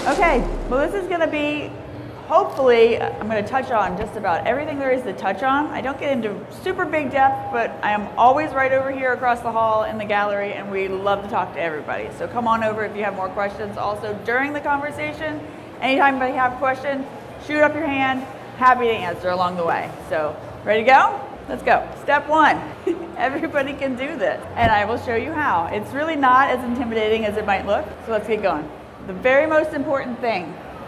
Okay, well this is going to be, hopefully, I'm going to touch on just about everything there is to touch on. I don't get into super big depth, but I am always right over here across the hall in the gallery, and we love to talk to everybody. So come on over if you have more questions. Also, during the conversation, anytime you have a question, shoot up your hand. Happy to answer along the way. So, ready to go? Let's go. Step one, everybody can do this, and I will show you how. It's really not as intimidating as it might look, so let's get going. The very most important thing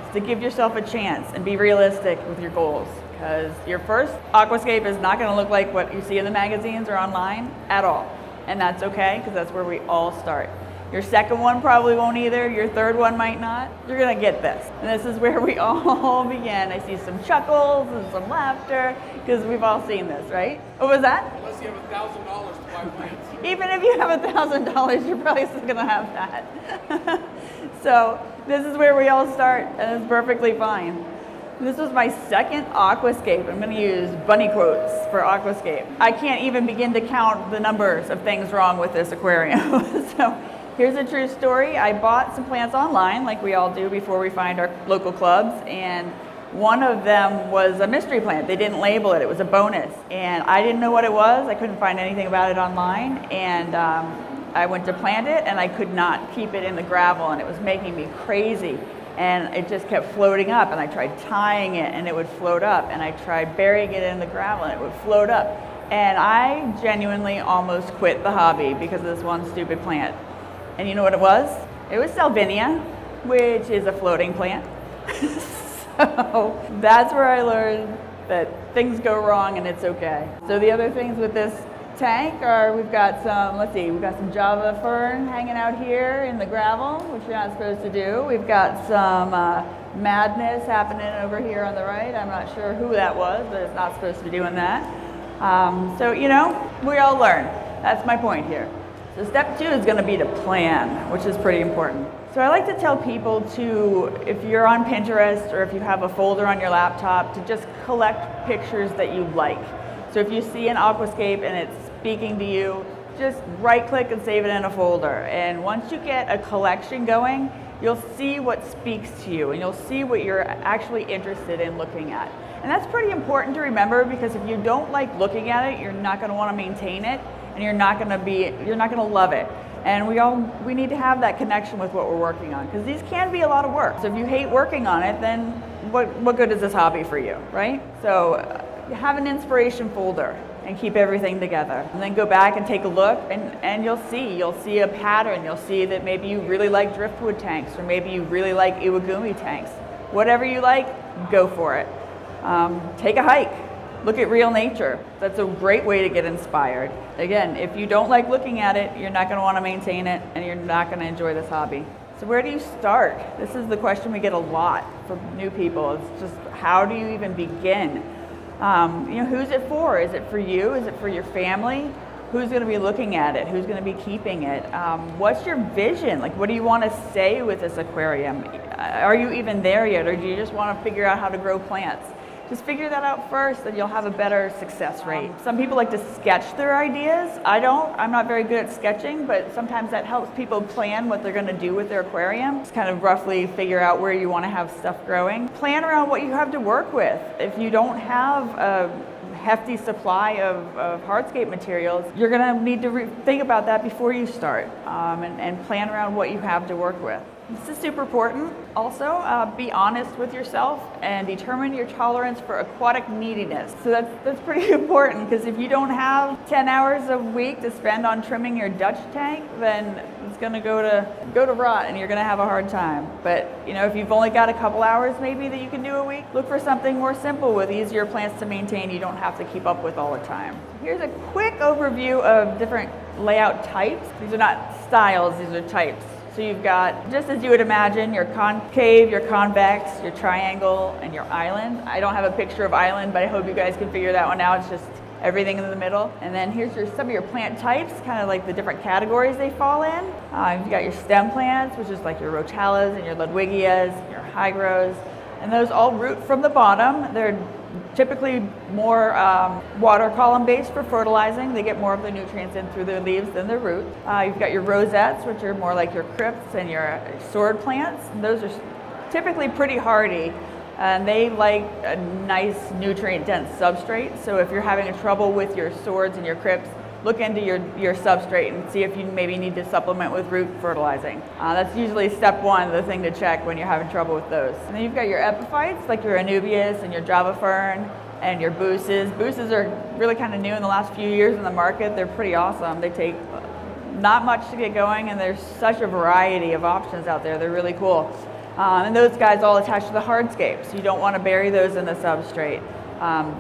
is to give yourself a chance and be realistic with your goals, because your first aquascape is not going to look like what you see in the magazines or online at all, and that's okay, because that's where we all start. Your second one probably won't either. Your third one might not. You're going to get this. And this is where we all begin. I see some chuckles and some laughter because we've all seen this, right? What was that? Unless you have $1,000 to buy plants. Even if you have $1,000, you're probably still going to have that. So this is where we all start, and it's perfectly fine. This was my second aquascape. I'm going to use bunny quotes for aquascape. I can't even begin to count the numbers of things wrong with this aquarium. So here's a true story. I bought some plants online, like we all do before we find our local clubs, and one of them was a mystery plant. They didn't label it. It was a bonus, and I didn't know what it was. I couldn't find anything about it online, and I went to plant it, and I could not keep it in the gravel, and it was making me crazy, and it just kept floating up, and I tried tying it, and it would float up, and I tried burying it in the gravel, and it would float up, and I genuinely almost quit the hobby because of this one stupid plant. And you know what it was? It was Salvinia, which is a floating plant. So that's where I learned that things go wrong and it's okay. So the other things with this tank are we've got some Java fern hanging out here in the gravel, which you're not supposed to do. We've got some madness happening over here on the right. I'm not sure who that was, but it's not supposed to be doing that. So, you know, we all learn. That's my point here. So step two is going to be to plan, which is pretty important. So I like to tell people to, if you're on Pinterest or if you have a folder on your laptop, to just collect pictures that you like. So if you see an aquascape and it's speaking to you, just right click and save it in a folder. And once you get a collection going, you'll see what speaks to you and you'll see what you're actually interested in looking at. And that's pretty important to remember, because if you don't like looking at it, you're not going to want to maintain it, and you're not going to love it. And we need to have that connection with what we're working on, because these can be a lot of work. So if you hate working on it, then what good is this hobby for you, right? So have an inspiration folder and keep everything together. And then go back and take a look, and you'll see a pattern. You'll see that maybe you really like driftwood tanks, or maybe you really like iwagumi tanks. Whatever you like, go for it. Take a hike. Look at real nature. That's a great way to get inspired. Again, if you don't like looking at it, you're not going to want to maintain it, and you're not going to enjoy this hobby. So where do you start? This is the question we get a lot from new people. It's just, how do you even begin? Who's it for? Is it for you? Is it for your family? Who's going to be looking at it? Who's going to be keeping it? What's your vision? Like, what do you want to say with this aquarium? Are you even there yet, or do you just want to figure out how to grow plants? Just figure that out first, and you'll have a better success rate. Some people like to sketch their ideas. I don't. I'm not very good at sketching, but sometimes that helps people plan what they're going to do with their aquarium. Just kind of roughly figure out where you want to have stuff growing. Plan around what you have to work with. If you don't have a hefty supply of hardscape materials, you're going to need to think about that before you start, and plan around what you have to work with. This is super important. Also, be honest with yourself and determine your tolerance for aquatic neediness. So that's pretty important, because if you don't have 10 hours a week to spend on trimming your Dutch tank, then it's going to go to rot, and you're going to have a hard time. But if you've only got a couple hours maybe that you can do a week, look for something more simple with easier plants to maintain. You don't have to keep up with all the time. Here's a quick overview of different layout types. These are not styles, these are types. So you've got, just as you would imagine, your concave, your convex, your triangle, and your island. I don't have a picture of island, but I hope you guys can figure that one out. It's just everything in the middle. And then here's some of your plant types, kind of like the different categories they fall in. You've got your stem plants, which is like your Rotellas and your Ludwigias, and your Hygros. And those all root from the bottom. They're typically more water column based for fertilizing. They get more of the nutrients in through their leaves than their roots. You've got your rosettes, which are more like your crypts and your sword plants. And those are typically pretty hardy, and they like a nice nutrient-dense substrate. So if you're having trouble with your swords and your crypts, look into your substrate and see if you maybe need to supplement with root fertilizing. That's usually step one, the thing to check when you're having trouble with those. And then you've got your epiphytes, like your Anubias and your Java fern and your Buces. Buces are really kind of new in the last few years in the market. They're pretty awesome. They take not much to get going, and there's such a variety of options out there. They're really cool. And those guys all attach to the hardscape, so you don't want to bury those in the substrate.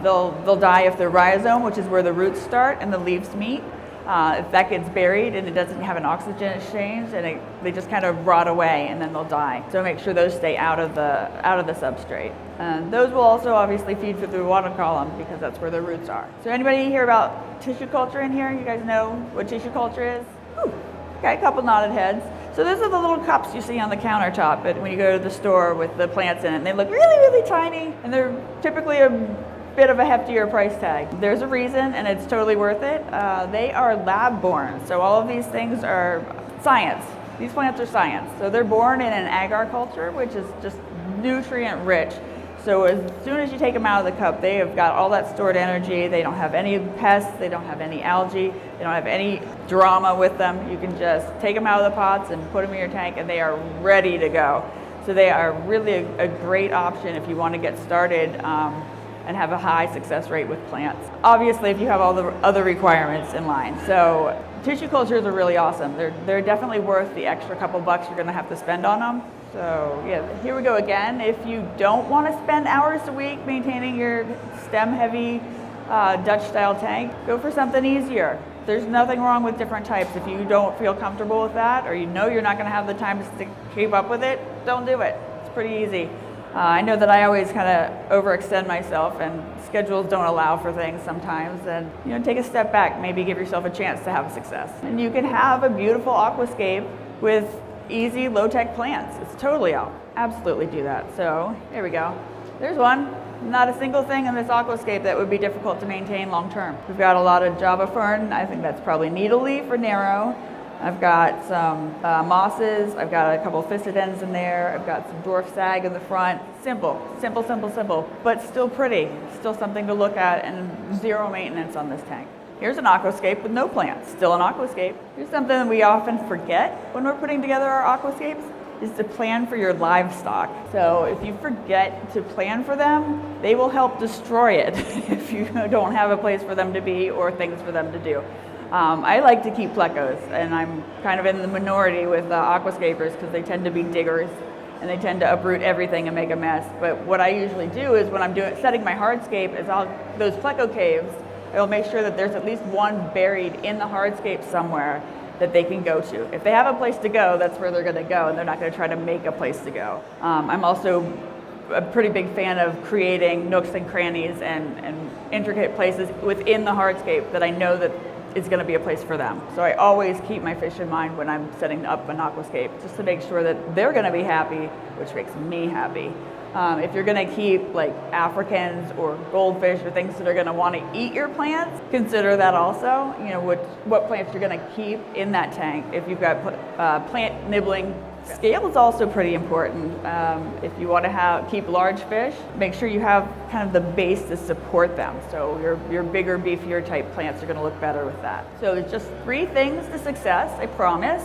They'll die if the rhizome, which is where the roots start and the leaves meet, if that gets buried and it doesn't have an oxygen exchange, and they just kind of rot away and then they'll die. So make sure those stay out of the substrate. And those will also obviously feed through the water column because that's where the roots are. So anybody hear about tissue culture in here? You guys know what tissue culture is? Whew. Okay, a couple nodded heads. So those are the little cups you see on the countertop when you go to the store with the plants in it. And they look really, really tiny, and they're typically a bit of a heftier price tag. There's a reason, and it's totally worth it. They are lab born, so all of these things are science. These plants are science. So they're born in an agar culture, which is just nutrient rich. So as soon as you take them out of the cup, they have got all that stored energy. They don't have any pests, they don't have any algae, they don't have any drama with them. You can just take them out of the pots and put them in your tank, and they are ready to go. So they are really a great option if you want to get started and have a high success rate with plants. Obviously, if you have all the other requirements in line. So tissue cultures are really awesome. They're definitely worth the extra couple bucks you're gonna have to spend on them. So yeah, here we go again. If you don't want to spend hours a week maintaining your stem-heavy Dutch style tank, go for something easier. There's nothing wrong with different types. If you don't feel comfortable with that, or you know you're not gonna have the time to keep up with it, don't do it. It's pretty easy. I know that I always kind of overextend myself, and schedules don't allow for things sometimes, and take a step back, maybe give yourself a chance to have success. And you can have a beautiful aquascape with easy low-tech plants. It's totally out. Absolutely do that. So here we go. There's one. Not a single thing in this aquascape that would be difficult to maintain long term. We've got a lot of Java fern. I think that's probably needle leaf or narrow. I've got some mosses. I've got a couple of physidens in there. I've got some dwarf sag in the front. Simple, simple, simple, simple, but still pretty. Still something to look at, and zero maintenance on this tank. Here's an aquascape with no plants. Still an aquascape. Here's something that we often forget when we're putting together our aquascapes, is to plan for your livestock. So if you forget to plan for them, they will help destroy it if you don't have a place for them to be or things for them to do. I like to keep plecos, and I'm kind of in the minority with aquascapers because they tend to be diggers and they tend to uproot everything and make a mess. But what I usually do is when I'm setting my hardscape is those pleco caves, I'll make sure that there's at least one buried in the hardscape somewhere that they can go to. If they have a place to go, that's where they're gonna go, and they're not gonna try to make a place to go. I'm also a pretty big fan of creating nooks and crannies and intricate places within the hardscape that I know that is gonna be a place for them. So I always keep my fish in mind when I'm setting up an aquascape, just to make sure that they're gonna be happy, which makes me happy. If you're gonna keep like Africans or goldfish or things that are gonna wanna eat your plants, consider that also. What plants you're gonna keep in that tank. If you've got plant nibbling, scale is also pretty important. If you wanna keep large fish, make sure you have kind of the base to support them. So your bigger, beefier type plants are gonna look better with that. So it's just 3 things to success, I promise.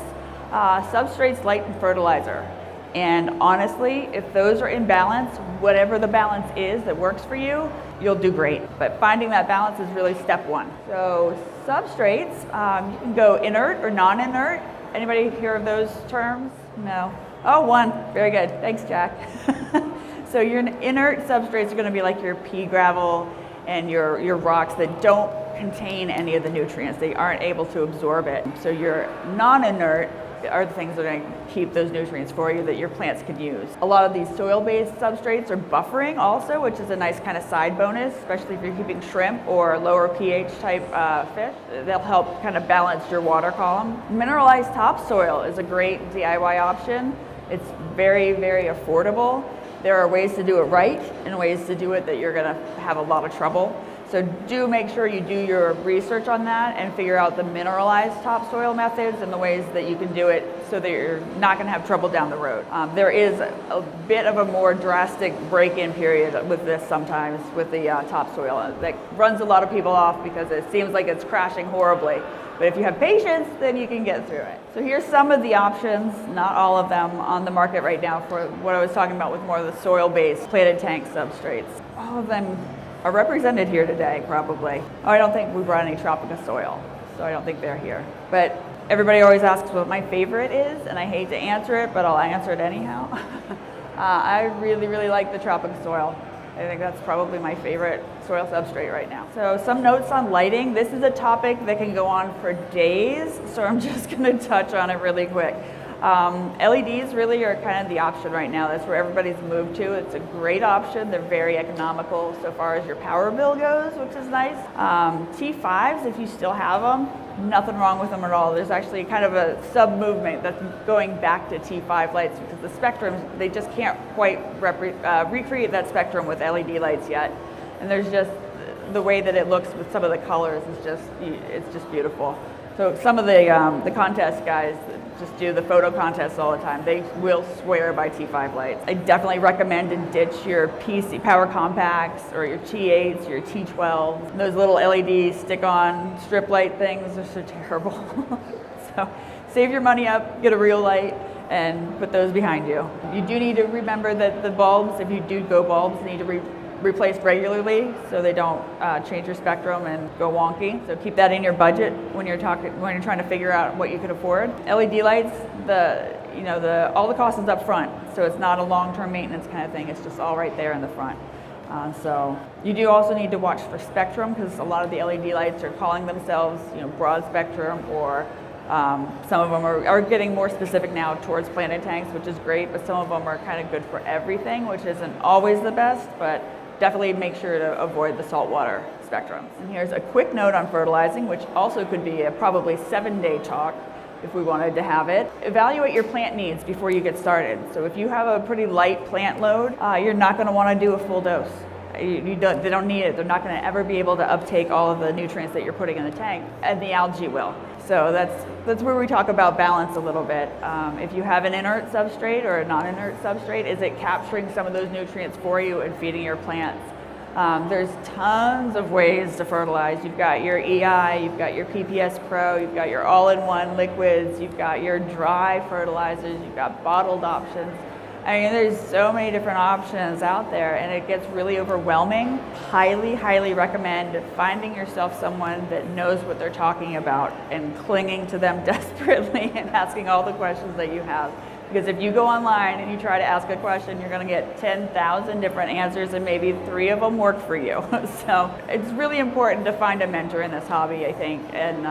Substrates, light, and fertilizer. And honestly, if those are in balance, whatever the balance is that works for you, you'll do great. But finding that balance is really step 1. So substrates, you can go inert or non-inert. Anybody hear of those terms? No. Oh, 1. Very good. Thanks, Jack. So your inert substrates are going to be like your pea gravel and your rocks that don't contain any of the nutrients. They aren't able to absorb it. So your non-inert are the things that are going to keep those nutrients for you that your plants can use. A lot of these soil-based substrates are buffering also, which is a nice kind of side bonus, especially if you're keeping shrimp or lower pH type fish. They'll help kind of balance your water column. Mineralized topsoil is a great DIY option. It's very, very affordable. There are ways to do it right and ways to do it that you're going to have a lot of trouble. So do make sure you do your research on that and figure out the mineralized topsoil methods and the ways that you can do it so that you're not going to have trouble down the road. There is a bit of a more drastic break-in period with this sometimes with the topsoil that runs a lot of people off because it seems like it's crashing horribly. But if you have patience, then you can get through it. So here's some of the options, not all of them, on the market right now for what I was talking about with more of the soil-based planted tank substrates. All of them are represented here today, probably. Oh, I don't think we brought any Tropica soil, so I don't think they're here. But everybody always asks what my favorite is, and I hate to answer it, but I'll answer it anyhow. I really, really like the Tropica soil. I think that's probably my favorite soil substrate right now. So some notes on lighting. This is a topic that can go on for days, so I'm just gonna touch on it really quick. LEDs really are kind of the option right now. That's where everybody's moved to. It's a great option. They're very economical so far as your power bill goes, which is nice. T5s, if you still have them, nothing wrong with them at all. There's actually kind of a sub-movement that's going back to T5 lights because the spectrum, they just can't quite recreate that spectrum with LED lights yet. And there's just, the way that it looks with some of the colors is just, it's just beautiful. So some of the contest guys just do the photo contests all the time. They will swear by T5 lights. I definitely recommend to ditch your PC Power Compacts or your T8s, your T12s. Those little LED stick-on strip light things are so terrible. So save your money up, get a real light, and put those behind you. You do need to remember that the bulbs, if you do go bulbs, need to replaced regularly so they don't change your spectrum and go wonky. So keep that in your budget when you're trying to figure out what you can afford. LED lights, all the cost is up front, so it's not a long-term maintenance kind of thing. It's just all right there in the front. So you do also need to watch for spectrum because a lot of the LED lights are calling themselves, broad spectrum, or some of them are getting more specific now towards planted tanks, which is great, but some of them are kind of good for everything, which isn't always the best, but definitely make sure to avoid the saltwater spectrum. And here's a quick note on fertilizing, which also could be a probably 7-day talk if we wanted to have it. Evaluate your plant needs before you get started. So if you have a pretty light plant load, you're not going to want to do a full dose. They don't need it. They're not going to ever be able to uptake all of the nutrients that you're putting in the tank, and the algae will. So that's where we talk about balance a little bit. If you have an inert substrate or a non-inert substrate, is it capturing some of those nutrients for you and feeding your plants? There's tons of ways to fertilize. You've got your EI, you've got your PPS Pro, you've got your all-in-one liquids, you've got your dry fertilizers, you've got bottled options. I mean, there's so many different options out there, and it gets really overwhelming. Highly, highly recommend finding yourself someone that knows what they're talking about and clinging to them desperately and asking all the questions that you have. Because if you go online and you try to ask a question, you're going to get 10,000 different answers, and maybe 3 of them work for you. So it's really important to find a mentor in this hobby, I think. And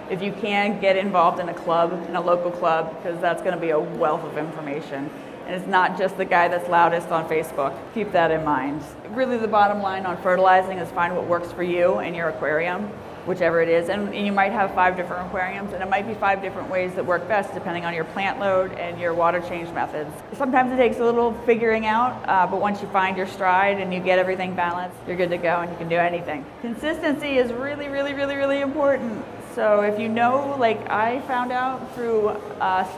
if you can, get involved in a club, in a local club, because that's going to be a wealth of information. And it's not just the guy that's loudest on Facebook. Keep that in mind. Really, the bottom line on fertilizing is find what works for you and your aquarium, whichever it is. And you might have 5 different aquariums, and it might be 5 different ways that work best depending on your plant load and your water change methods. Sometimes it takes a little figuring out, but once you find your stride and you get everything balanced, you're good to go and you can do anything. Consistency is really, really, really, really important. So if you know, like I found out through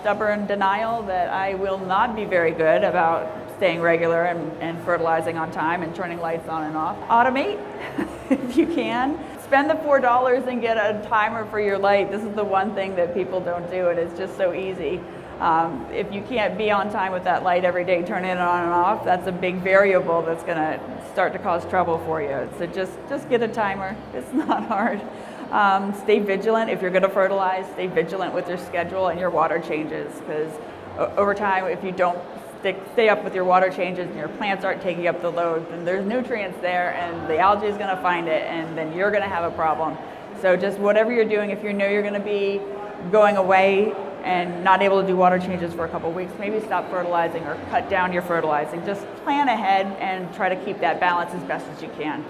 stubborn denial that I will not be very good about staying regular and fertilizing on time and turning lights on and off. Automate if you can. Spend the $4 and get a timer for your light. This is the one thing that people don't do, and it's just so easy. If you can't be on time with that light every day, turn it on and off, that's a big variable that's going to start to cause trouble for you. So just get a timer. It's not hard. Stay vigilant. If you're going to fertilize, stay vigilant with your schedule and your water changes, because over time, if you don't stay up with your water changes and your plants aren't taking up the load, then there's nutrients there and the algae is going to find it, and then you're going to have a problem. So just whatever you're doing, if you know you're going to be going away and not able to do water changes for a couple of weeks, maybe stop fertilizing or cut down your fertilizing. Just plan ahead and try to keep that balance as best as you can.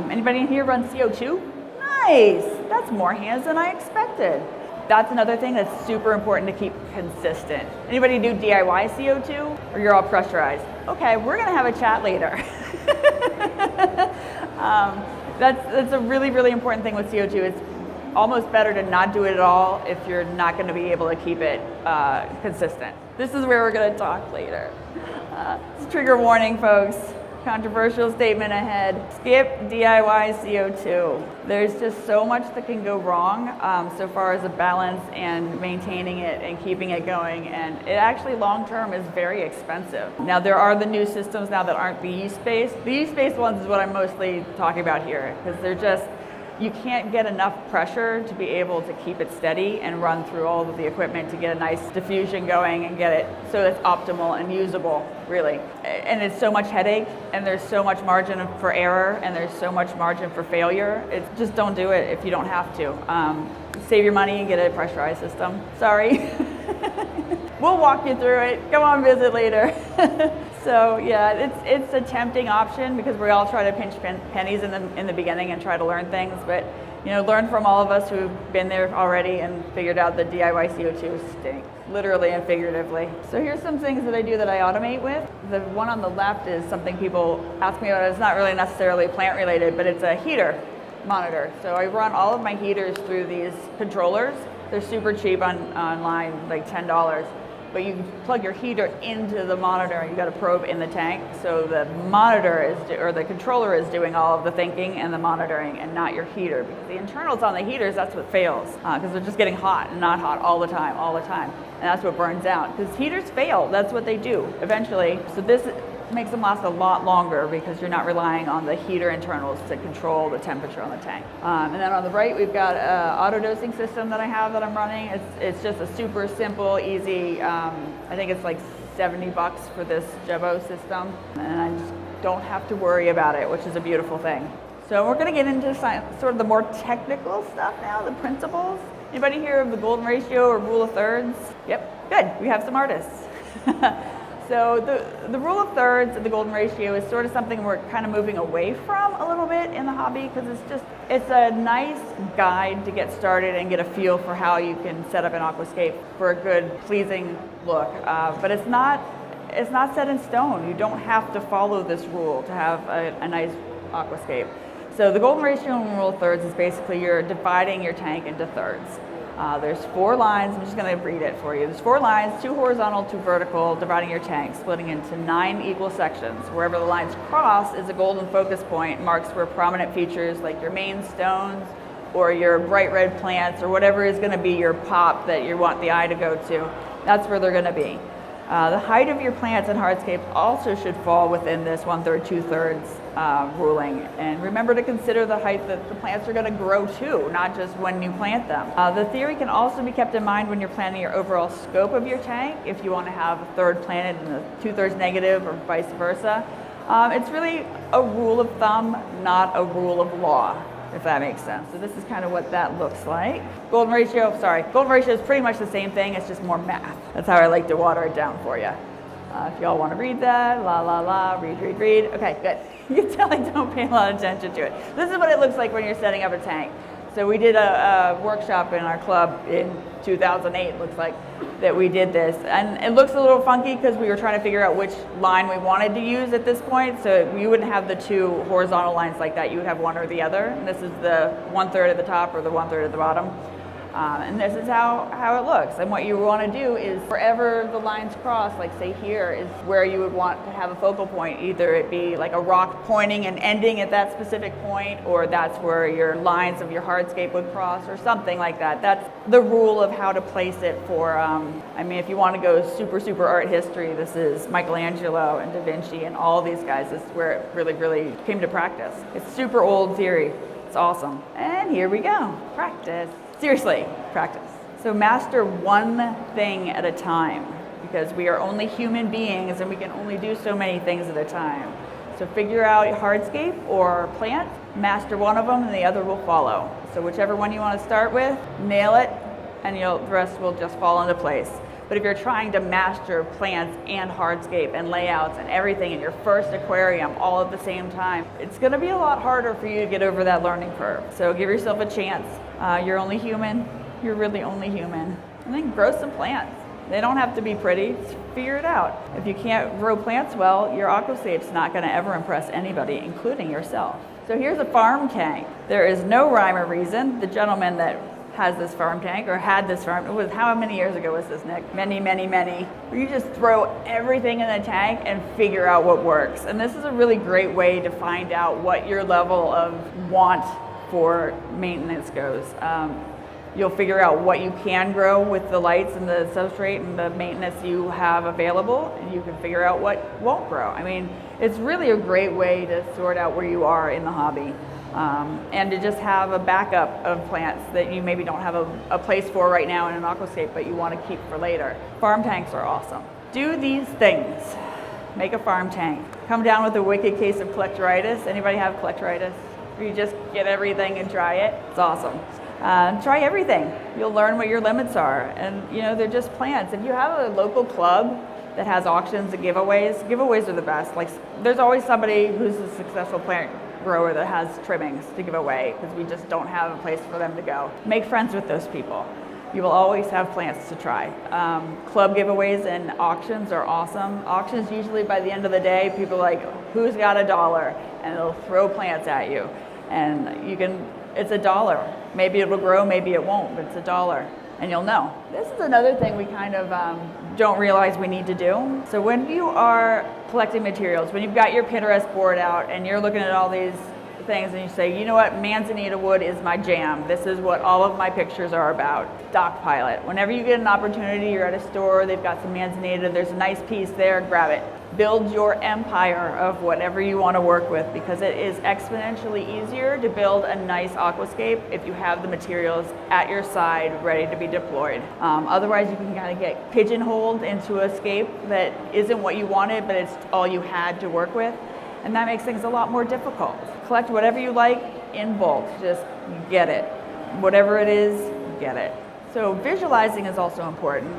Anybody in here run CO2? Nice, that's more hands than I expected. That's another thing that's super important to keep consistent. Anybody do DIY CO2? Or you're all pressurized? Okay, we're gonna have a chat later. That's a really, really important thing with CO2. It's almost better to not do it at all if you're not going to be able to keep it consistent. This is where we're going to talk later. It's trigger warning, folks. Controversial statement ahead. Skip DIY CO2. There's just so much that can go wrong so far as a balance and maintaining it and keeping it going, and it actually long term is very expensive. Now there are the new systems now that aren't the yeast-based. The yeast-based ones is what I'm mostly talking about here, because they're just, you can't get enough pressure to be able to keep it steady and run through all of the equipment to get a nice diffusion going and get it so it's optimal and usable, really. And it's so much headache, and there's so much margin for error, and there's so much margin for failure. Just don't do it if you don't have to. Save your money and get a pressurized system. Sorry. We'll walk you through it. Come on, visit later. So yeah, it's a tempting option because we all try to pinch pennies in the beginning and try to learn things, but learn from all of us who've been there already and figured out that DIY CO2 stinks, literally and figuratively. So here's some things that I do that I automate with. The one on the left is something people ask me about. It's not really necessarily plant related, but it's a heater monitor. So I run all of my heaters through these controllers. They're super cheap online, like $10. But you plug your heater into the monitor and you've got a probe in the tank. So the monitor or the controller is doing all of the thinking and the monitoring and not your heater. Because the internals on the heaters, that's what fails. Because they're just getting hot and not hot all the time. And that's what burns out. Because heaters fail, that's what they do eventually. So this makes them last a lot longer because you're not relying on the heater internals to control the temperature on the tank. And then on the right, we've got an auto dosing system that I have that I'm running. It's just a super simple, easy, I think it's like $70 for this Jebo system. And I just don't have to worry about it, which is a beautiful thing. So we're gonna get into sort of the more technical stuff now, the principles. Anybody hear of the golden ratio or rule of thirds? Yep, good, we have some artists. So the rule of thirds and the golden ratio is sort of something we're kind of moving away from a little bit in the hobby because it's a nice guide to get started and get a feel for how you can set up an aquascape for a good, pleasing look. But it's not set in stone. You don't have to follow this rule to have a nice aquascape. So the golden ratio and rule of thirds is basically you're dividing your tank into thirds. There's 4 lines, I'm just going to read it for you. There's 4 lines, 2 horizontal, 2 vertical, dividing your tank, splitting into 9 equal sections. Wherever the lines cross is a golden focus point, marks where prominent features like your main stones or your bright red plants or whatever is going to be your pop that you want the eye to go to, that's where they're going to be. The height of your plants in hardscape also should fall within this 1/3, 2/3 ruling. And remember to consider the height that the plants are going to grow to, not just when you plant them. The theory can also be kept in mind when you're planning your overall scope of your tank, if you want to have a third planted and a 2/3 negative or vice versa. It's really a rule of thumb, not a rule of law, if that makes sense. So this is kind of what that looks like. Golden ratio is pretty much the same thing, it's just more math. That's how I like to water it down for you. If y'all want to read that, read. Okay, good. You can tell I don't pay a lot of attention to it. This is what it looks like when you're setting up a tank. So we did a workshop in our club in 2008, looks like, that we did this. And it looks a little funky because we were trying to figure out which line we wanted to use at this point. So you wouldn't have the 2 horizontal lines like that. You would have one or the other. And this is the 1/3 at the top or the 1/3 at the bottom. And this is how it looks. And what you want to do is wherever the lines cross, like say here, is where you would want to have a focal point. Either it be like a rock pointing and ending at that specific point, or that's where your lines of your hardscape would cross, or something like that. That's the rule of how to place it for, I mean, if you want to go super art history, this is Michelangelo and Da Vinci and all these guys. This is where it really came to practice. It's super old theory. It's awesome. And here we go. Practice. Seriously, practice. So master one thing at a time, because we are only human beings and we can only do so many things at a time. So figure out hardscape or plant, master one of them and the other will follow. So whichever one you want to start with, nail it, and the rest will just fall into place. But if you're trying to master plants and hardscape and layouts and everything in your first aquarium all at the same time, it's going to be a lot harder for you to get over that learning curve. So give yourself a chance. You're only human. You're really only human. And then grow some plants. They don't have to be pretty. Just figure it out. If you can't grow plants well, your aquascape's not going to ever impress anybody, including yourself. So here's a farm tank. There is no rhyme or reason. The gentleman that has this farm tank, or had this farm, it was, how many years ago was this, Nick? Many, many, many. Where you just throw everything in the tank and figure out what works. And this is a really great way to find out what your level of want for maintenance goes. You'll figure out what you can grow with the lights and the substrate and the maintenance you have available, and you can figure out what won't grow. I mean, it's really a great way to sort out where you are in the hobby. And to just have a backup of plants that you maybe don't have a place for right now in an aquascape, but you want to keep for later. Farm tanks are awesome. Do these things. Make a farm tank. Come down with a wicked case of collectoritis. Anybody have collectoritis? Where you just get everything and try it? It's awesome. Try everything. You'll learn what your limits are. And you know, they're just plants. If you have a local club that has auctions and giveaways are the best. Like, there's always somebody who's a successful plant grower that has trimmings to give away because we just don't have a place for them to go. Make friends with those people. You will always have plants to try. Club giveaways and auctions are awesome. Auctions, usually by the end of the day, people are like, who's got $1? And they'll throw plants at you. And you can, it's $1. Maybe it'll grow, maybe it won't, but it's $1. And you'll know. This is another thing we kind of don't realize we need to do. So when you are collecting materials, when you've got your Pinterest board out and you're looking at all these things and you say, you know what, Manzanita wood is my jam. This is what all of my pictures are about. Stockpile it. Whenever you get an opportunity, you're at a store, they've got some Manzanita, there's a nice piece there, grab it. Build your empire of whatever you want to work with, because it is exponentially easier to build a nice aquascape if you have the materials at your side ready to be deployed. Otherwise, you can kind of get pigeonholed into a scape that isn't what you wanted, but it's all you had to work with. And that makes things a lot more difficult. Collect whatever you like in bulk, just get it. Whatever it is, get it. So visualizing is also important.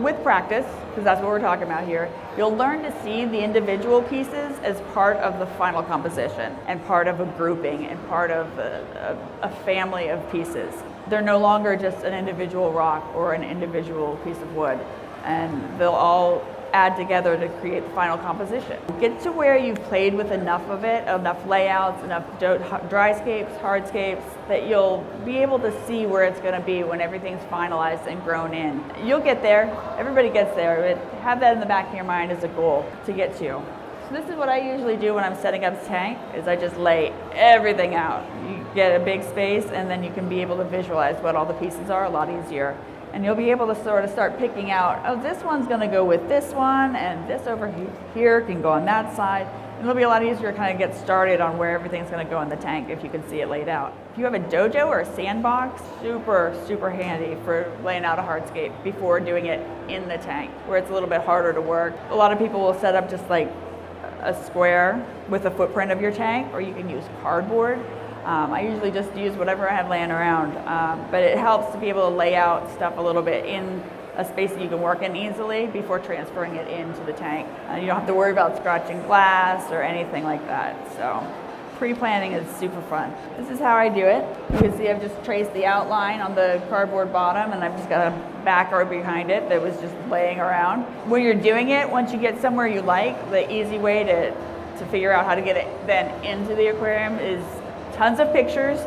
With practice, because that's what we're talking about here, you'll learn to see the individual pieces as part of the final composition and part of a grouping and part of a family of pieces. They're no longer just an individual rock or an individual piece of wood, and they'll all add together to create the final composition. Get to where you've played with enough of it, enough layouts, enough dryscapes, hardscapes, that you'll be able to see where it's going to be when everything's finalized and grown in. You'll get there. Everybody gets there, but have that in the back of your mind as a goal to get to. So this is what I usually do when I'm setting up a tank, is I just lay everything out. You get a big space, and then you can be able to visualize what all the pieces are a lot easier. And you'll be able to sort of start picking out, oh, this one's going to go with this one, and this over here can go on that side. And it'll be a lot easier to kind of get started on where everything's going to go in the tank if you can see it laid out. If you have a dojo or a sandbox, super, super handy for laying out a hardscape before doing it in the tank, where it's a little bit harder to work. A lot of people will set up just like a square with a footprint of your tank, or you can use cardboard. I usually just use whatever I have laying around, but it helps to be able to lay out stuff a little bit in a space that you can work in easily before transferring it into the tank. You don't have to worry about scratching glass or anything like that. So pre-planning is super fun. This is how I do it. You can see I've just traced the outline on the cardboard bottom, and I've just got a backer behind it that was just laying around. When you're doing it, once you get somewhere you like, the easy way to figure out how to get it then into the aquarium is tons of pictures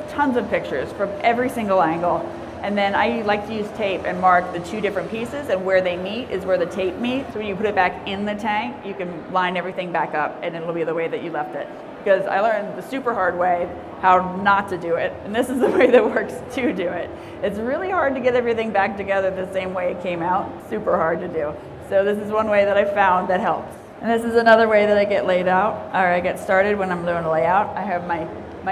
from every single angle. And then I like to use tape and mark the two different pieces, and where they meet is where the tape meets. So when you put it back in the tank, you can line everything back up and it'll be the way that you left it. Because I learned the super hard way how not to do it, and this is the way that works to do it. It's really hard to get everything back together the same way it came out. Super hard to do. So this is one way that I found that helps. And this is another way that I get laid out, or I get started when I'm doing a layout. I have my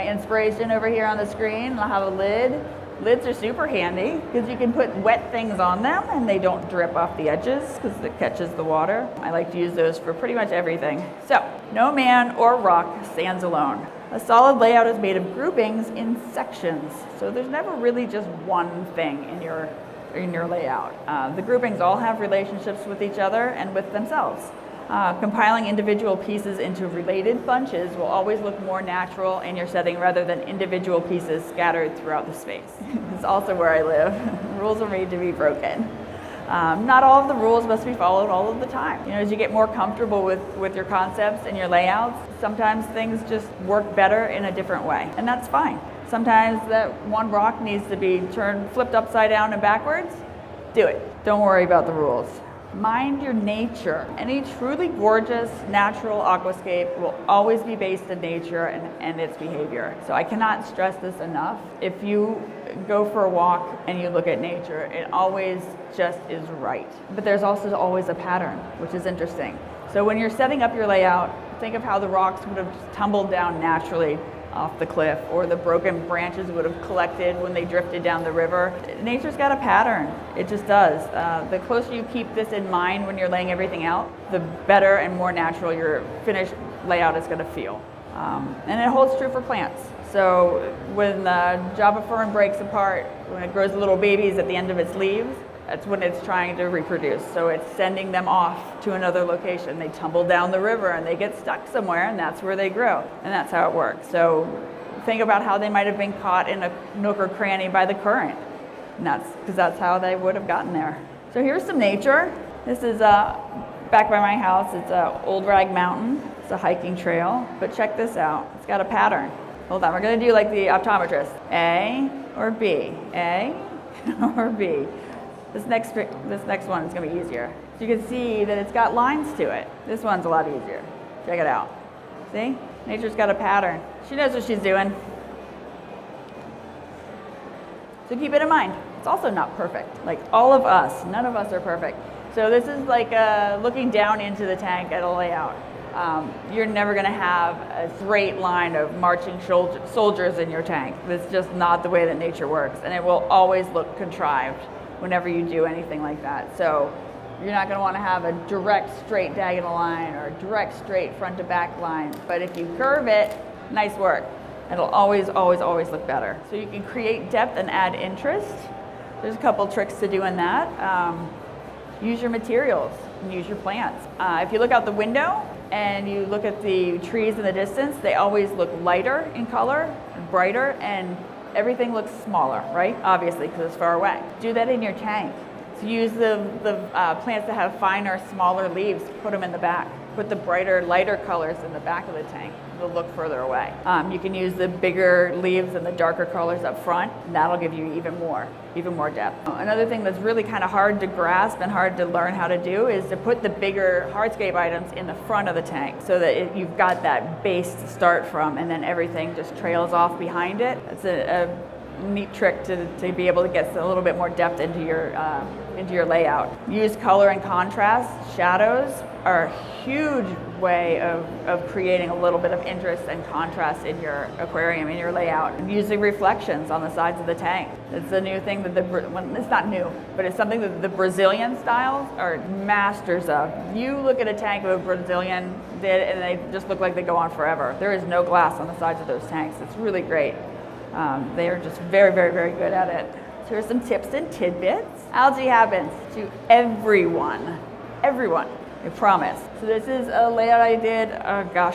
inspiration over here on the screen, and I'll have a lid. Lids are super handy because you can put wet things on them and they don't drip off the edges because it catches the water. I like to use those for pretty much everything. So, no man or rock stands alone. A solid layout is made of groupings in sections. So there's never really just one thing in your layout. The groupings all have relationships with each other and with themselves. Compiling individual pieces into related bunches will always look more natural in your setting rather than individual pieces scattered throughout the space. It's also where I live. Rules are made to be broken. Not all of the rules must be followed all of the time. You know, as you get more comfortable with your concepts and your layouts, sometimes things just work better in a different way, and that's fine. Sometimes that one rock needs to be flipped upside down and backwards. Do it. Don't worry about the rules. Mind your nature. Any truly gorgeous natural aquascape will always be based in nature and its behavior. So I cannot stress this enough. If you go for a walk and you look at nature, it always just is right. But there's also always a pattern, which is interesting. So when you're setting up your layout, think of how the rocks would have just tumbled down naturally off the cliff, or the broken branches would have collected when they drifted down the river. Nature's got a pattern. It just does. The closer you keep this in mind when you're laying everything out, the better and more natural your finished layout is going to feel. And it holds true for plants. So when Java fern breaks apart, when it grows little babies at the end of its leaves, that's when it's trying to reproduce. So it's sending them off to another location. They tumble down the river and they get stuck somewhere, and that's where they grow. And that's how it works. So think about how they might have been caught in a nook or cranny by the current. And that's how they would have gotten there. So here's some nature. This is back by my house. It's Old Rag Mountain. It's a hiking trail. But check this out. It's got a pattern. Hold on, we're gonna do like the optometrist. A or B, A or B. This next one is going to be easier. So you can see that it's got lines to it. This one's a lot easier. Check it out. See? Nature's got a pattern. She knows what she's doing. So keep it in mind. It's also not perfect. Like all of us, none of us are perfect. So this is like looking down into the tank at a layout. You're never going to have a straight line of marching soldiers in your tank. That's just not the way that nature works. And it will always look contrived whenever you do anything like that. So you're not going to want to have a direct straight diagonal line or a direct straight front to back line. But if you curve it, nice work. It'll always, always, always look better. So you can create depth and add interest. There's a couple tricks to doing that. Use your materials and use your plants. If you look out the window and you look at the trees in the distance, they always look lighter in color, brighter, and everything looks smaller, right? Obviously, because it's far away. Do that in your tank. So use the plants that have finer, smaller leaves, put them in the back. Put the brighter, lighter colors in the back of the tank. They'll look further away. You can use the bigger leaves and the darker colors up front, and that'll give you even more depth. Another thing that's really kind of hard to grasp and hard to learn how to do is to put the bigger hardscape items in the front of the tank so that you've got that base to start from, and then everything just trails off behind it. It's a neat trick to be able to get a little bit more depth into your layout. Use color and contrast. Shadows are a huge way of creating a little bit of interest and contrast in your aquarium, in your layout. And using reflections on the sides of the tank. It's a new thing that it's not new, but it's something that the Brazilian styles are masters of. You look at a tank of a Brazilian did, and they just look like they go on forever. There is no glass on the sides of those tanks. It's really great. They are just very, very, very good at it. So here's some tips and tidbits. Algae happens to everyone. Everyone, I promise. So this is a layout I did,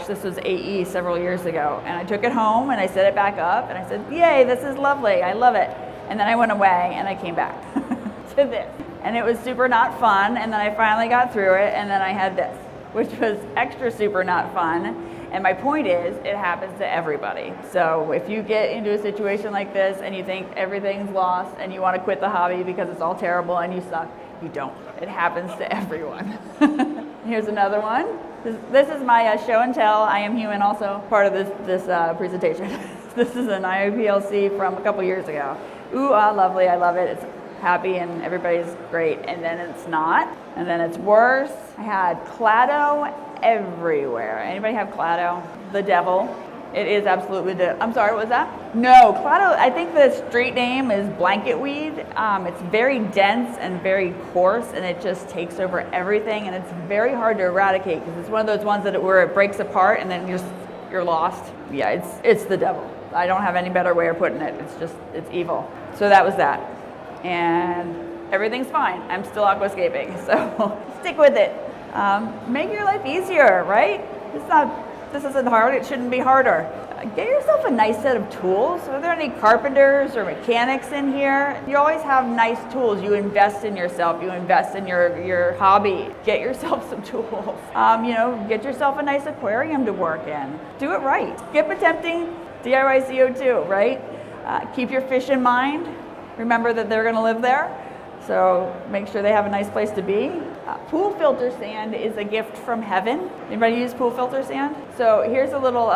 this was AE several years ago. And I took it home and I set it back up and I said, yay, this is lovely, I love it. And then I went away and I came back to this. And it was super not fun, and then I finally got through it, and then I had this, which was extra super not fun. And my point is, it happens to everybody. So if you get into a situation like this and you think everything's lost and you want to quit the hobby because it's all terrible and you suck, you don't. It happens to everyone. Here's another one. This is my show and tell. I am human also, part of this presentation. This is an IOPLC from a couple years ago. Ooh, ah, lovely, I love it. It's happy and everybody's great, and then it's not, and then it's worse. I had clado everywhere. Anybody have clado? The devil. It is absolutely I'm sorry, what was that? No, clado, I think the street name is blanket weed. It's very dense and very coarse, and it just takes over everything, and it's very hard to eradicate because it's one of those ones where it breaks apart and then you're lost. Yeah, it's the devil. I don't have any better way of putting it. It's evil. So that was that. And everything's fine. I'm still aquascaping, so stick with it. Make your life easier, right? This isn't hard. It shouldn't be harder. get yourself a nice set of tools. Are there any carpenters or mechanics in here? You always have nice tools. You invest in yourself. You invest in your hobby. Get yourself some tools. Get yourself a nice aquarium to work in. Do it right. Skip attempting DIY CO2, right? Keep your fish in mind. Remember that they're going to live there. So make sure they have a nice place to be. Pool filter sand is a gift from heaven. Anybody use pool filter sand? So here's a little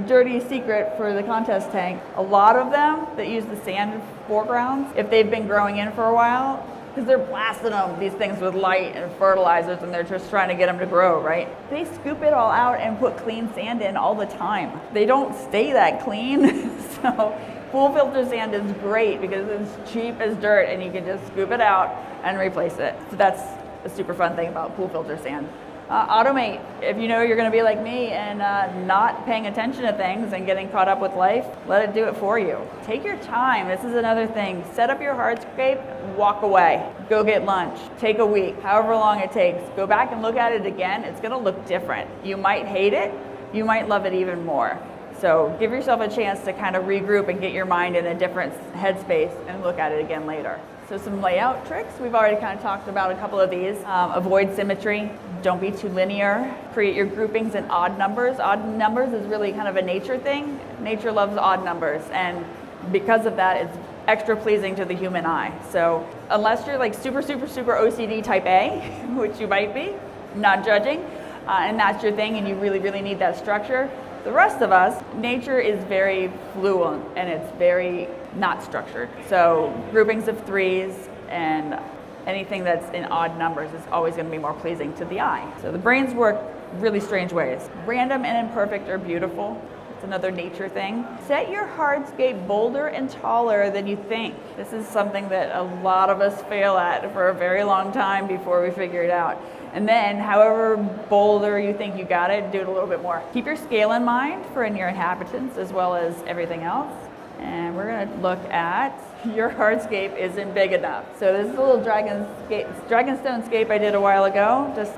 dirty secret for the contest tank. A lot of them that use the sand foregrounds, if they've been growing in for a while, because they're blasting these things with light and fertilizers and they're just trying to get them to grow, right? They scoop it all out and put clean sand in all the time. They don't stay that clean. So pool filter sand is great because it's cheap as dirt and you can just scoop it out and replace it. So that's a super fun thing about pool filter sand. Automate. If you know you're going to be like me and not paying attention to things and getting caught up with life, let it do it for you. Take your time. This is another thing. Set up your hardscape, walk away. Go get lunch. Take a week, however long it takes. Go back and look at it again. It's going to look different. You might hate it. You might love it even more. So give yourself a chance to kind of regroup and get your mind in a different headspace and look at it again later. So some layout tricks. We've already kind of talked about a couple of these. Avoid symmetry. Don't be too linear. Create your groupings in odd numbers. Odd numbers is really kind of a nature thing. Nature loves odd numbers. And because of that, it's extra pleasing to the human eye. So unless you're like super OCD type A, which you might be, not judging, and that's your thing and you really, really need that structure, the rest of us, nature is very fluent and it's very not structured. So groupings of threes and anything that's in odd numbers is always going to be more pleasing to the eye. So the brains work really strange ways. Random and imperfect are beautiful. It's another nature thing. Set your hardscape bolder and taller than you think. This is something that a lot of us fail at for a very long time before we figure it out. And then, however bolder you think you got it, do it a little bit more. Keep your scale in mind for your inhabitants as well as everything else. And we're going to look at your hardscape isn't big enough. So this is a little Dragonstone scape I did a while ago, just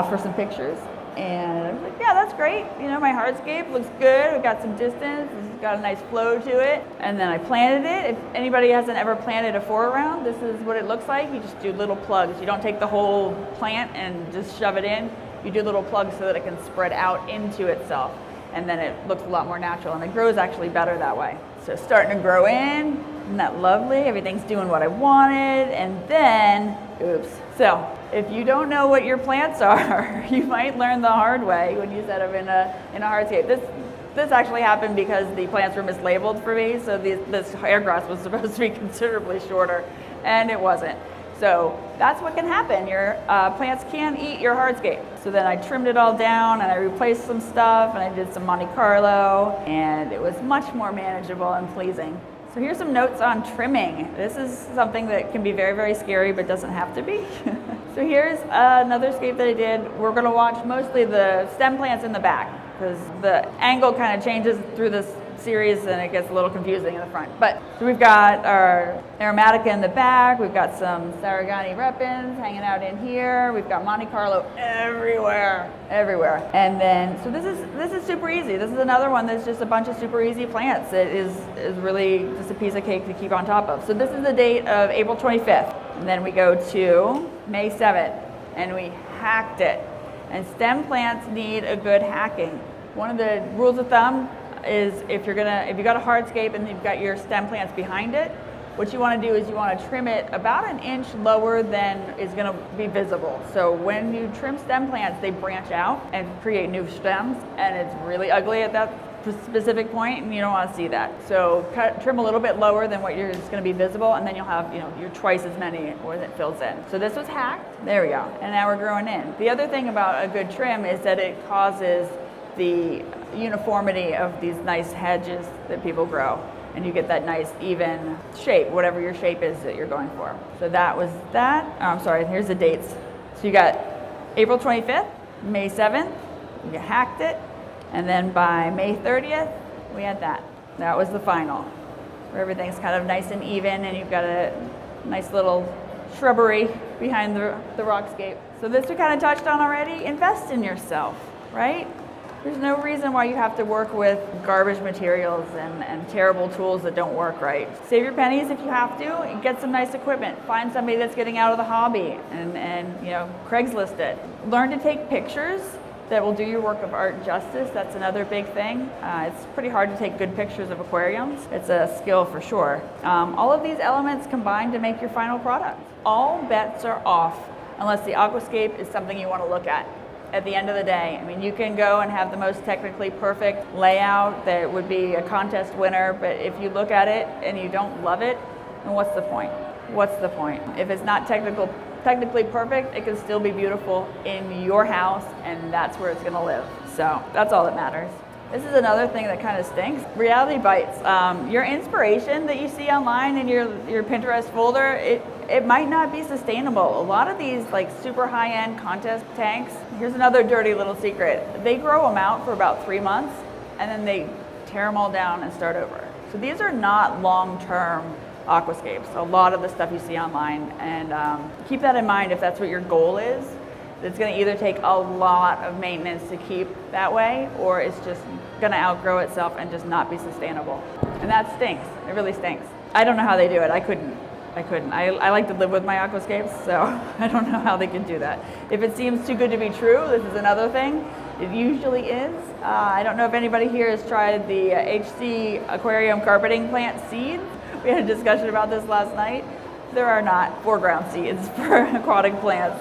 for some pictures. And I was like, yeah, that's great. My hardscape looks good. We've got some distance. It's got a nice flow to it. And then I planted it. If anybody hasn't ever planted a foreground, this is what it looks like. You just do little plugs. You don't take the whole plant and just shove it in. You do little plugs so that it can spread out into itself. And then it looks a lot more natural. And it grows actually better that way. So starting to grow in. Isn't that lovely? Everything's doing what I wanted. And then, oops. So if you don't know what your plants are, you might learn the hard way when you set them in a hardscape. This actually happened because the plants were mislabeled for me. So this hairgrass was supposed to be considerably shorter, and it wasn't. So that's what can happen. Your plants can eat your hardscape. So then I trimmed it all down and I replaced some stuff and I did some Monte Carlo, and it was much more manageable and pleasing. So here's some notes on trimming. This is something that can be very, very scary, but doesn't have to be. So here's another scape that I did. We're gonna watch mostly the stem plants in the back because the angle kind of changes through this series and it gets a little confusing in the front. But so we've got our Aromatica in the back. We've got some Saragani repens hanging out in here. We've got Monte Carlo everywhere. And then, so this is super easy. This is another one that's just a bunch of super easy plants. It is really just a piece of cake to keep on top of. So this is the date of April 25th. And then we go to May 7th and we hacked it. And stem plants need a good hacking. One of the rules of thumb is if you got a hardscape and you've got your stem plants behind it, what you want to do is you want to trim it about an inch lower than is going to be visible. So when you trim stem plants, they branch out and create new stems, and it's really ugly at that specific point, and you don't want to see that. So trim a little bit lower than what is going to be visible, and then you'll have you're twice as many when it fills in. So this was hacked. There we go. And now we're growing in. The other thing about a good trim is that it causes the uniformity of these nice hedges that people grow, and you get that nice even shape, whatever your shape is that you're going for. So that was that. Oh, I'm sorry, here's the dates. So you got April 25th, May 7th, you hacked it, and then by May 30th, we had that. That was the final, where everything's kind of nice and even, and you've got a nice little shrubbery behind the rockscape. So this we kind of touched on already. Invest in yourself, right? There's no reason why you have to work with garbage materials and terrible tools that don't work right. Save your pennies if you have to, and get some nice equipment. Find somebody that's getting out of the hobby and Craigslist it. Learn to take pictures that will do your work of art justice. That's another big thing. It's pretty hard to take good pictures of aquariums. It's a skill for sure. All of these elements combine to make your final product. All bets are off unless the aquascape is something you want to look at the end of the day. I mean, you can go and have the most technically perfect layout that would be a contest winner, but if you look at it and you don't love it, then what's the point? What's the point? If it's not technically perfect, it can still be beautiful in your house, and that's where it's gonna live. So that's all that matters. This is another thing that kind of stinks. Reality bites. Your inspiration that you see online in your Pinterest folder, it might not be sustainable. A lot of these like super high-end contest tanks, here's another dirty little secret. They grow them out for about 3 months, and then they tear them all down and start over. So these are not long-term aquascapes. A lot of the stuff you see online, and keep that in mind if that's what your goal is. It's going to either take a lot of maintenance to keep that way, or it's just going to outgrow itself and just not be sustainable. And that stinks. It really stinks. I don't know how they do it. I couldn't. I like to live with my aquascapes, so I don't know how they can do that. If it seems too good to be true, this is another thing. It usually is. I don't know if anybody here has tried the HC aquarium carpeting plant seeds. We had a discussion about this last night. There are not foreground seeds for aquatic plants,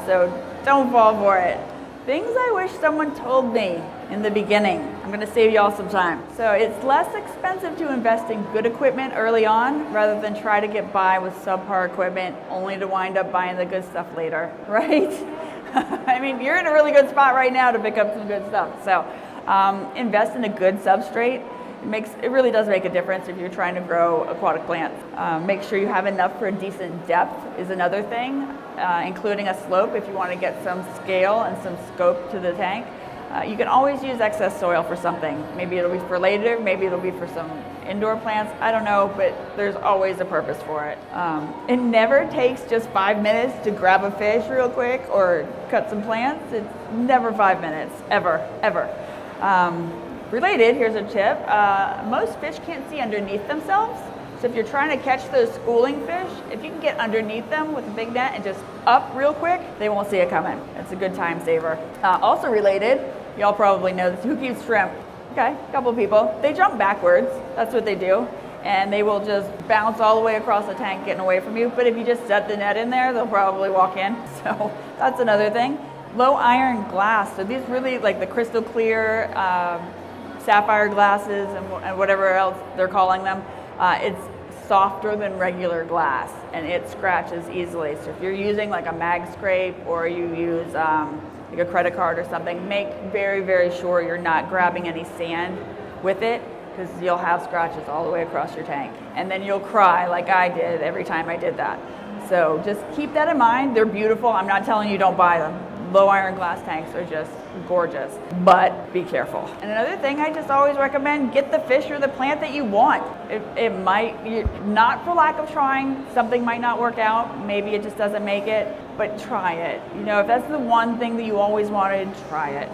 so don't fall for it. Things I wish someone told me in the beginning. I'm going to save y'all some time. So it's less expensive to invest in good equipment early on rather than try to get by with subpar equipment only to wind up buying the good stuff later, right? I mean, you're in a really good spot right now to pick up some good stuff. So invest in a good substrate. It really does make a difference if you're trying to grow aquatic plants. Make sure you have enough for a decent depth is another thing, including a slope if you want to get some scale and some scope to the tank. You can always use excess soil for something. Maybe it'll be for later, maybe it'll be for some indoor plants, I don't know, but there's always a purpose for it. It never takes just 5 minutes to grab a fish real quick or cut some plants. It's never 5 minutes, ever. Related, here's a tip. Most fish can't see underneath themselves. So if you're trying to catch those schooling fish, if you can get underneath them with a big net and just up real quick, they won't see it coming. It's a good time saver. Also related, y'all probably know this, who keeps shrimp? Okay, a couple people. They jump backwards, that's what they do. And they will just bounce all the way across the tank getting away from you. But if you just set the net in there, they'll probably walk in. So that's another thing. Low iron glass. So these really like the crystal clear, sapphire glasses and whatever else they're calling them, it's softer than regular glass and it scratches easily. So if you're using like a mag scrape or you use like a credit card or something, make very, very sure you're not grabbing any sand with it, because you'll have scratches all the way across your tank. And then you'll cry like I did every time I did that. So just keep that in mind. They're beautiful. I'm not telling you don't buy them. Low iron glass tanks are just gorgeous, but be careful. And another thing I just always recommend, get the fish or the plant that you want. It might, not for lack of trying, something might not work out, maybe it just doesn't make it, but try it. You know, if that's the one thing that you always wanted, try it.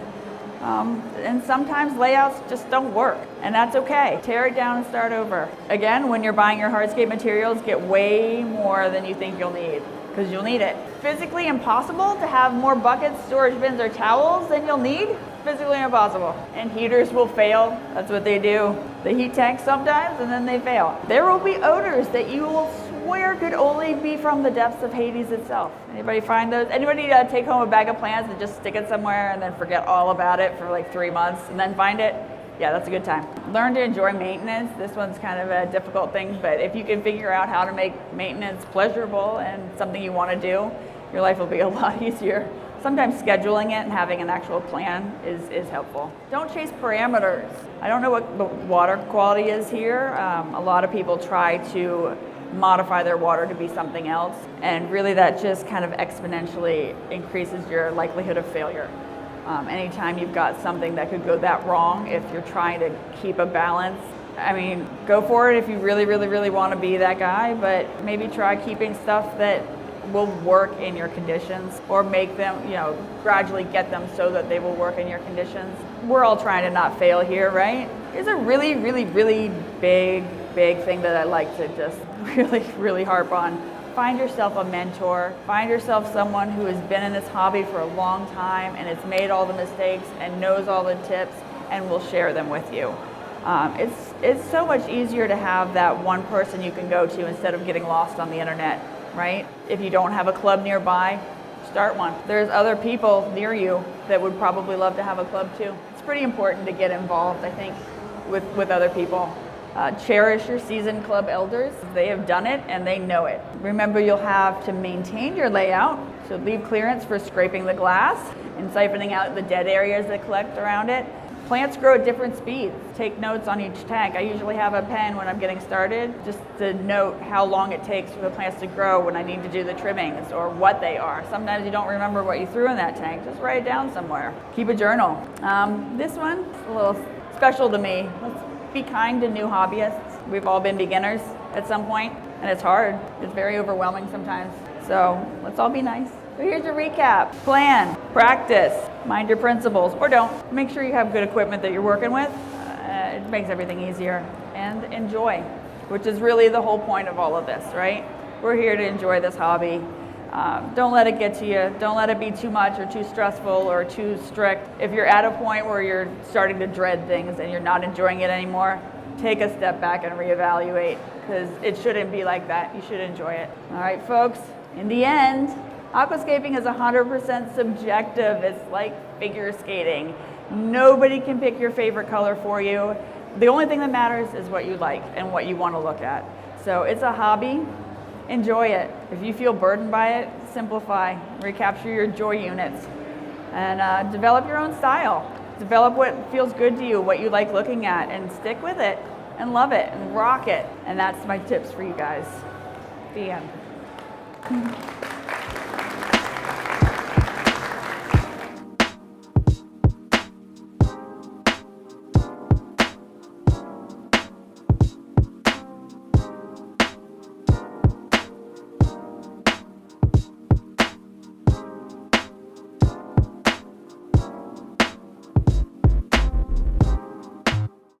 And sometimes layouts just don't work, and that's okay. Tear it down and start over. Again, when you're buying your hardscape materials, get way more than you think you'll need, because you'll need it. Physically impossible to have more buckets, storage bins, or towels than you'll need. Physically impossible. And heaters will fail. That's what they do. They heat tanks sometimes and then they fail. There will be odors that you will swear could only be from the depths of Hades itself. Anybody find those? Anybody take home a bag of plants and just stick it somewhere and then forget all about it for like 3 months and then find it? Yeah, that's a good time. Learn to enjoy maintenance. This one's kind of a difficult thing, but if you can figure out how to make maintenance pleasurable and something you want to do, your life will be a lot easier. Sometimes scheduling it and having an actual plan is helpful. Don't chase parameters. I don't know what the water quality is here. A lot of people try to modify their water to be something else, and really that just kind of exponentially increases your likelihood of failure. Anytime you've got something that could go that wrong, if you're trying to keep a balance, I mean, go for it if you really, really, really want to be that guy, but maybe try keeping stuff that will work in your conditions, or make them, gradually get them so that they will work in your conditions. We're all trying to not fail here, right? Here's a really, really, really big thing that I like to just really, really harp on. Find yourself a mentor. Find yourself someone who has been in this hobby for a long time and has made all the mistakes and knows all the tips and will share them with you. It's so much easier to have that one person you can go to instead of getting lost on the internet, right? If you don't have a club nearby, start one. There's other people near you that would probably love to have a club too. It's pretty important to get involved, I think, with other people. Cherish your seasoned club elders. They have done it and they know it. Remember, you'll have to maintain your layout, so leave clearance for scraping the glass and siphoning out the dead areas that collect around it. Plants grow at different speeds. Take notes on each tank. I usually have a pen when I'm getting started just to note how long it takes for the plants to grow when I need to do the trimmings or what they are. Sometimes you don't remember what you threw in that tank. Just write it down somewhere. Keep a journal. This one is a little special to me. Let's be kind to new hobbyists. We've all been beginners at some point, and it's hard. It's very overwhelming sometimes. So let's all be nice. So here's your recap. Plan, practice, mind your principles, or don't. Make sure you have good equipment that you're working with. It makes everything easier. And enjoy, which is really the whole point of all of this, right? We're here to enjoy this hobby. Don't let it get to you. Don't let it be too much or too stressful or too strict. If you're at a point where you're starting to dread things and you're not enjoying it anymore, take a step back and reevaluate, because it shouldn't be like that. You should enjoy it. All right, folks, in the end, aquascaping is 100% subjective. It's like figure skating. Nobody can pick your favorite color for you. The only thing that matters is what you like and what you want to look at. So it's a hobby. Enjoy it. If you feel burdened by it, simplify, recapture your joy units, and develop your own style. Develop what feels good to you, what you like looking at, and stick with it, and love it, and rock it. And that's my tips for you guys. The end.